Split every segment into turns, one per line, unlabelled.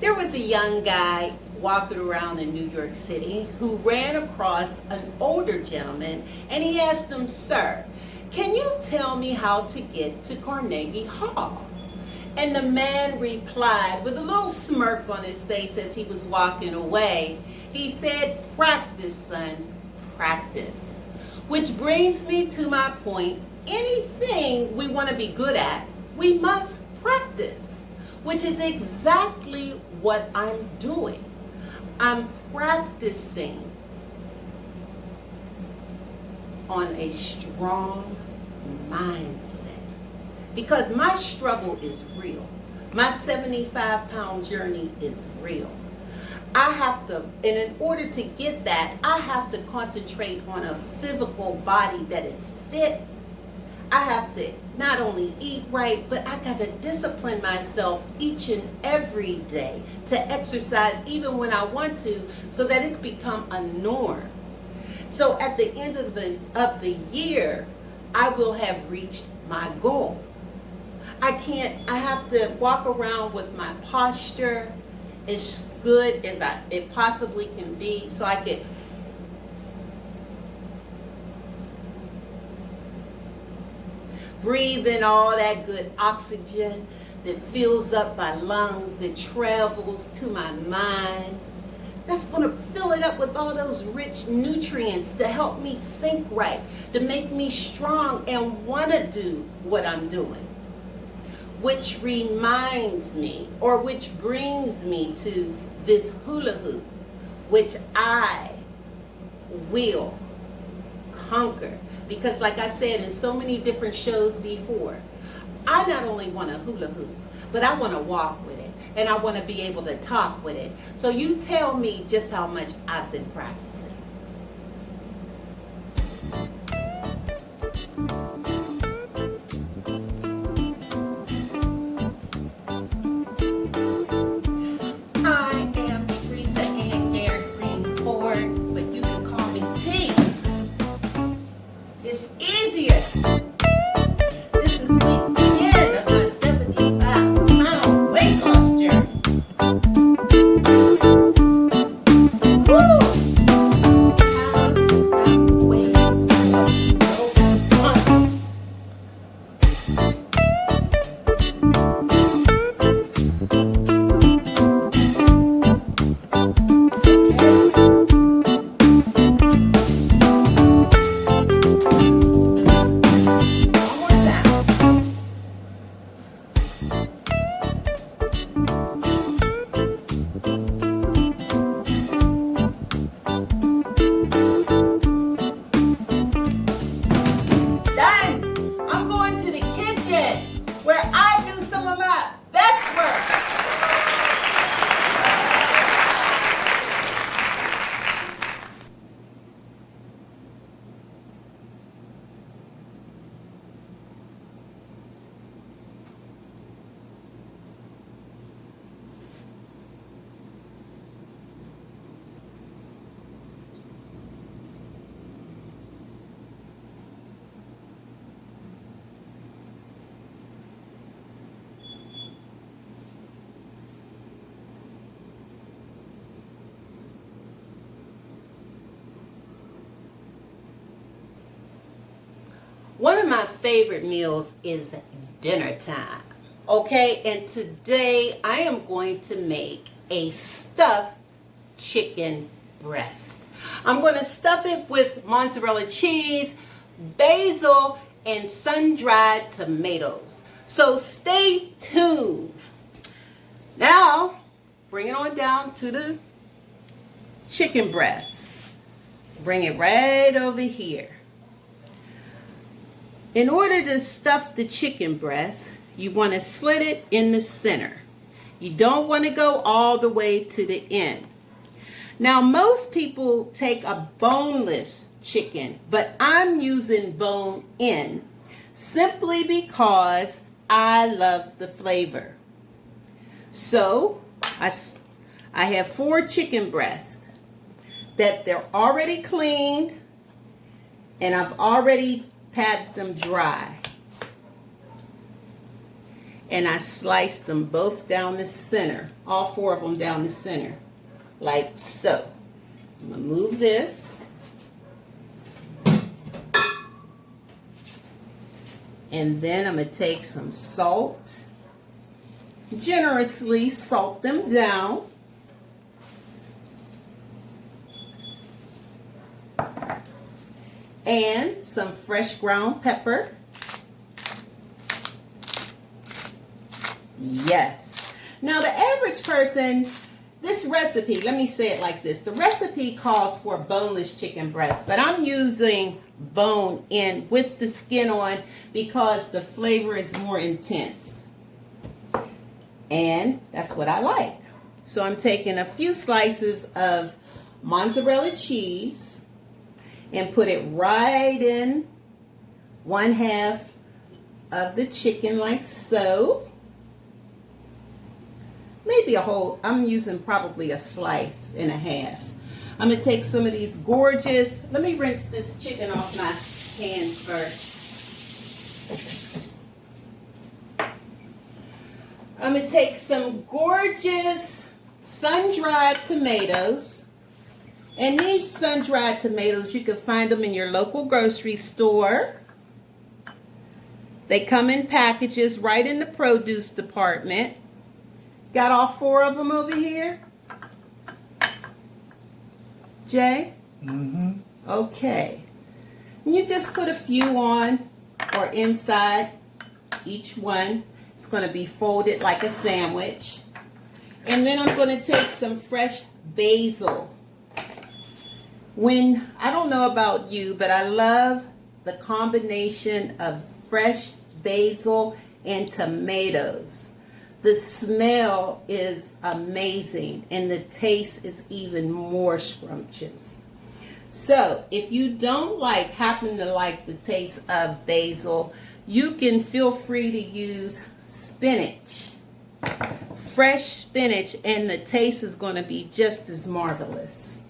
There was a young guy walking around in New York City who ran across an older gentleman, and he asked him, "Sir, can you tell me how to get to Carnegie Hall?" And the man replied with a little smirk on his face as he was walking away. He said, "Practice, son, practice." Which brings me to my point. Anything we want to be good at, we must practice, which is exactly what I'm doing. I'm practicing on a strong mindset because my struggle is real. My 75-pound journey is real. I have to, and in order to get that, I have to concentrate on a physical body that is fit. I have to not only eat right, but I got to discipline myself each and every day to exercise even when I want to, so that it can become a norm. So at the end of the year, I will have reached my goal. I have to walk around with my posture as good as it possibly can be, so I could breathe in all that good oxygen that fills up my lungs, that travels to my mind. That's going to fill it up with all those rich nutrients to help me think right, to make me strong and want to do what I'm doing. Which reminds me, or which brings me to this hula hoop, which I will conquer. Because like I said in so many different shows before, I not only want to hula hoop, but I want to walk with it. And I want to be able to talk with it. So you tell me just how much I've been practicing. One of my favorite meals is dinner time. Okay, and today I am going to make a stuffed chicken breast. I'm going to stuff it with mozzarella cheese, basil, and sun-dried tomatoes. So stay tuned. Now, bring it on down to the chicken breast. Bring it right over here. In order to stuff the chicken breast, you want to slit it in the center. You don't want to go all the way to the end. Now, most people take a boneless chicken, but I'm using bone-in simply because I love the flavor. So, I have 4 chicken breasts that they're already cleaned, and I've already pat them dry. and I sliced them both down the center, all 4 of them down the center, like so. I'm gonna move this. And then I'm gonna take some salt, generously salt them down. And some fresh ground pepper. Yes. Now the average person, this recipe, let me say it like this. The recipe calls for boneless chicken breast, but I'm using bone in with the skin on because the flavor is more intense. And that's what I like. So I'm taking a few slices of mozzarella cheese and put it right in 1/2 of the chicken like so. Maybe a whole, I'm using probably a slice and a half. I'm gonna take some of these gorgeous, let me rinse this chicken off my hand first. I'm gonna take some gorgeous sun-dried tomatoes. And these sun-dried tomatoes, you can find them in your local grocery store. They come in packages right in the produce department. Got all 4 of them over here? Jay?
Mm-hmm.
Okay. And you just put a few on or inside each one. It's going to be folded like a sandwich. And then I'm going to take some fresh basil. I don't know about you, but I love the combination of fresh basil and tomatoes. The smell is amazing and the taste is even more scrumptious. So if you don't happen to like the taste of basil, you can feel free to use spinach, fresh spinach, and the taste is going to be just as marvelous.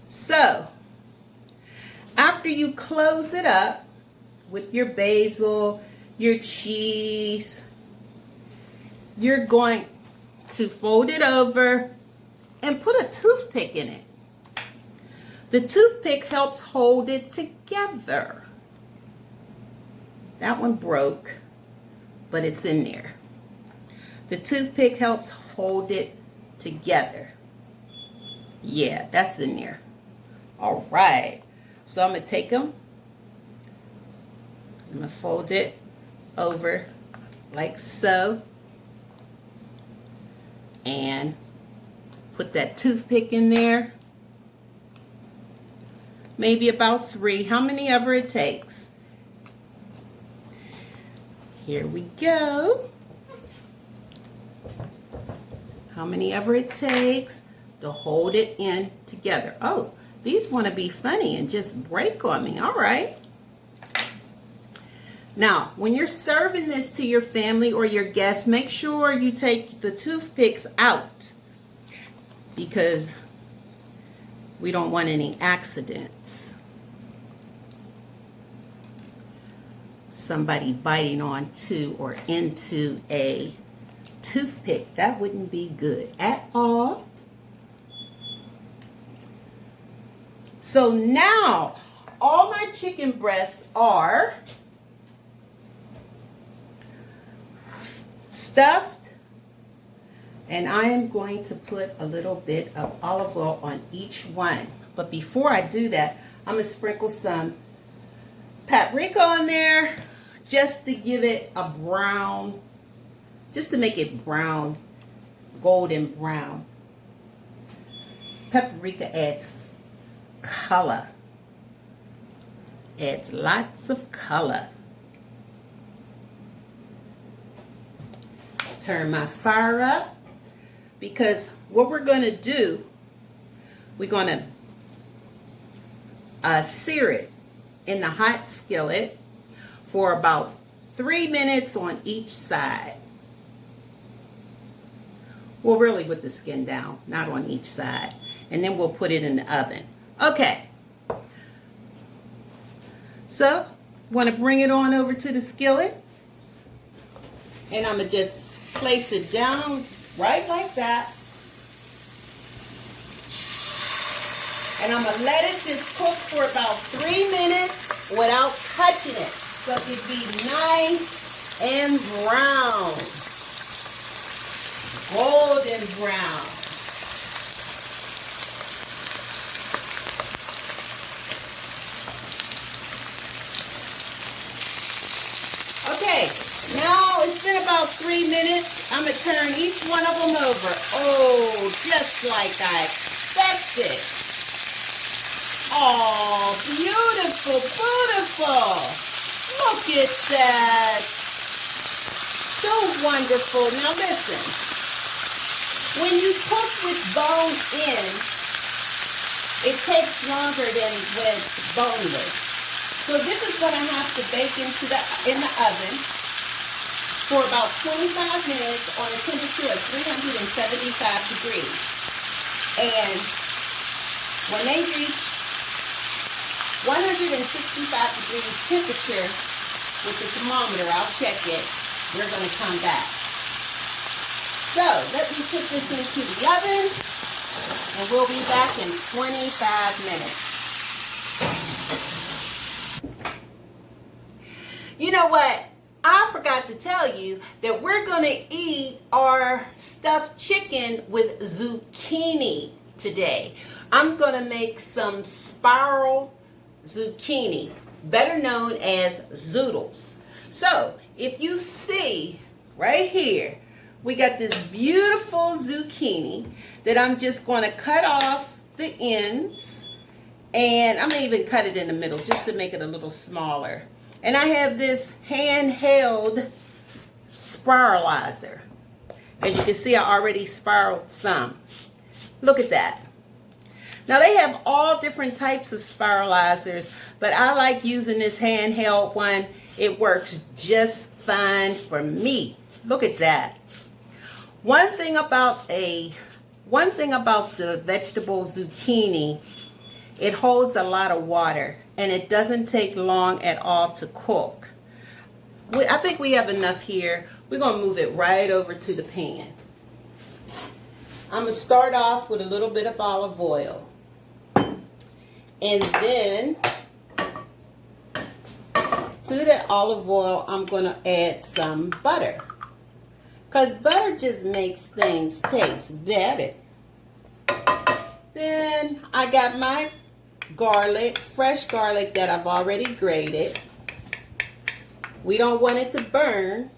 So after you close it up with your basil, your cheese, you're going to fold it over and put a toothpick in it. The toothpick helps hold it together. That one broke, but it's in there. The toothpick helps hold it together. Yeah, that's in there. All right. So I'm going to take them. I'm going to fold it over like so. And put that toothpick in there. Maybe about 3. How many ever it takes. Here we go. How many ever it takes to hold it in together. Oh, these want to be funny and just break on me. All right. Now, when you're serving this to your family or your guests, make sure you take the toothpicks out because we don't want any accidents. Somebody biting onto or into a toothpick. That wouldn't be good at all. So now, all my chicken breasts are stuffed, and I am going to put a little bit of olive oil on each one. But before I do that, I'm going to sprinkle some paprika on there just to give it a brown, just to make it brown, golden brown. Paprika adds color. Adds lots of color. Turn my fire up because what we're going to do, we're going to sear it in the hot skillet for about 3 minutes on each side. Well, really with the skin down, not on each side. And then we'll put it in the oven. Okay. So, want to bring it on over to the skillet. And I'm going to just place it down right like that. And I'm going to let it just cook for about 3 minutes without touching it. So it be nice and brown. Golden brown. Okay, now it's been about 3 minutes. I'm going to turn each one of them over. Oh, just like I expected. Oh, beautiful, beautiful. Look at that. So wonderful. Now listen, when you cook with bone in, it takes longer than with boneless. So this is going to have to bake in the oven for about 25 minutes on a temperature of 375 degrees. And when they reach 165 degrees temperature with the thermometer, I'll check it, we're going to come back. So let me put this into the oven and we'll be back in 25 minutes. You know what? I forgot to tell you that we're going to eat our stuffed chicken with zucchini today. I'm going to make some spiral zucchini, better known as zoodles. So if you see right here, we got this beautiful zucchini that I'm just going to cut off the ends, and I'm going to even cut it in the middle just to make it a little smaller. And I have this handheld spiralizer. As you can see, I already spiraled some. Look at that. Now they have all different types of spiralizers, but I like using this handheld one. It works just fine for me. Look at that. One thing about the vegetable zucchini, it holds a lot of water and it doesn't take long at all to cook. I think we have enough here. We're going to move it right over to the pan. I'm going to start off with a little bit of olive oil. And then to that olive oil, I'm going to add some butter. Because butter just makes things taste better. Then I got my garlic, fresh garlic that I've already grated. We don't want it to burn,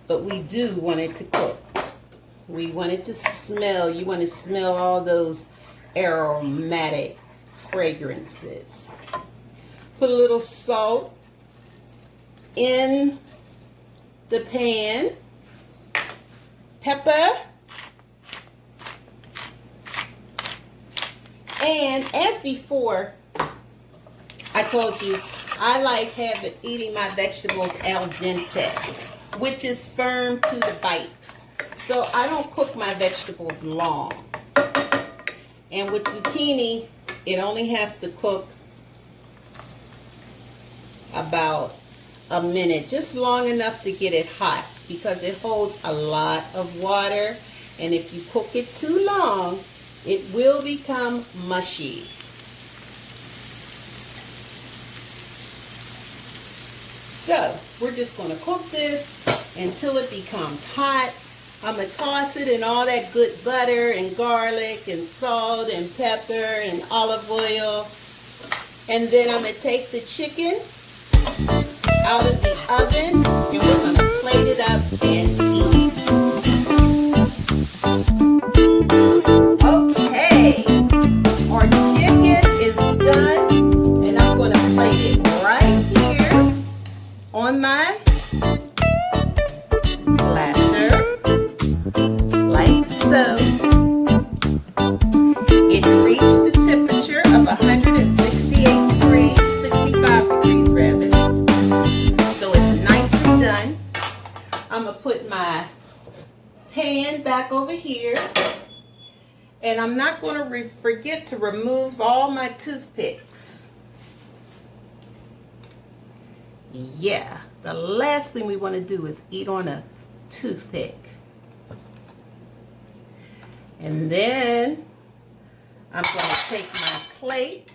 but we do want it to cook. We want it to smell. You want to smell all those aromatic fragrances. Put a little salt in the pan. Pepper. And as before, I told you, I like eating my vegetables al dente, which is firm to the bite. So I don't cook my vegetables long. And with zucchini, it only has to cook about a minute, just long enough to get it hot, because it holds a lot of water, and if you cook it too long, it will become mushy. So we're just going to cook this until it becomes hot. I'm going to toss it in all that good butter and garlic and salt and pepper and olive oil. And then I'm going to take the chicken out of the oven and we're going to plate it up and eat. Okay, our chicken is done and I'm going to plate it right here on my platter, like so. It reached the temperature of 168 degrees, 65 degrees rather. So it's nicely done. I'm going to put my pan back over here. And I'm not going to forget to remove all my toothpicks. Yeah, the last thing we want to do is eat on a toothpick. And then I'm going to take my plate.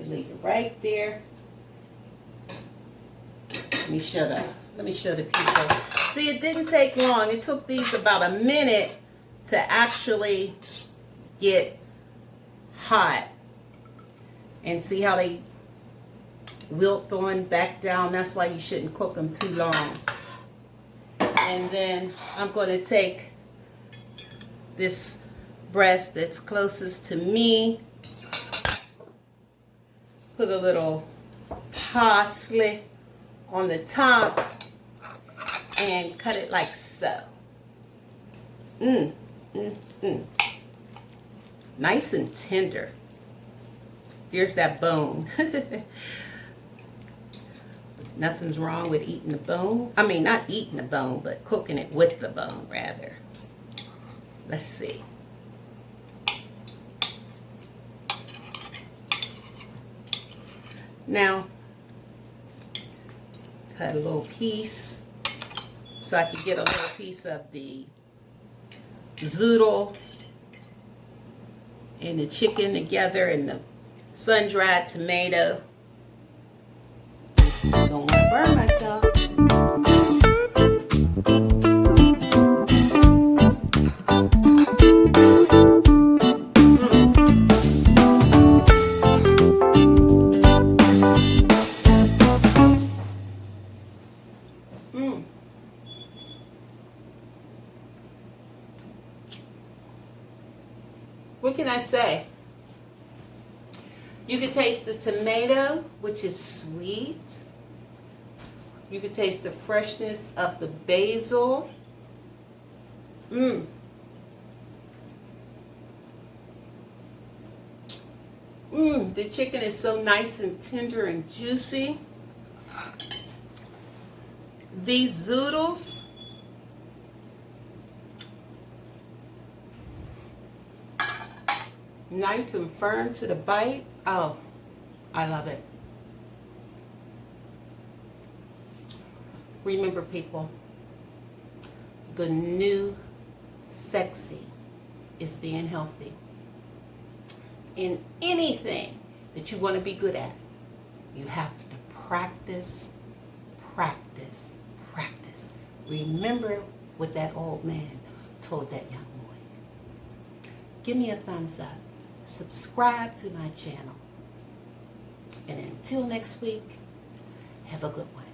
Leave it right there. Let me show the people. See, it didn't take long. It took these about a minute to actually get hot. And see how they wilt on back down? That's why you shouldn't cook them too long. And then I'm going to take this breast that's closest to me. Put a little parsley on the top and cut it like so. Nice and tender. There's that bone. Nothing's wrong with eating the bone. I mean, not eating the bone, but cooking it with the bone, rather. Let's see. Now, cut a little piece so I can get a little piece of the zoodle and the chicken together and the sun-dried tomato. Don't want to burn myself. What can I say? You can taste the tomato, which is sweet. You can taste the freshness of the basil. The chicken is so nice and tender and juicy. These zoodles, nice and firm to the bite. Oh, I love it. Remember, people, the new sexy is being healthy. In anything that you want to be good at, you have to practice, practice, practice. Remember what that old man told that young boy. Give me a thumbs up. Subscribe to my channel. And until next week, have a good one.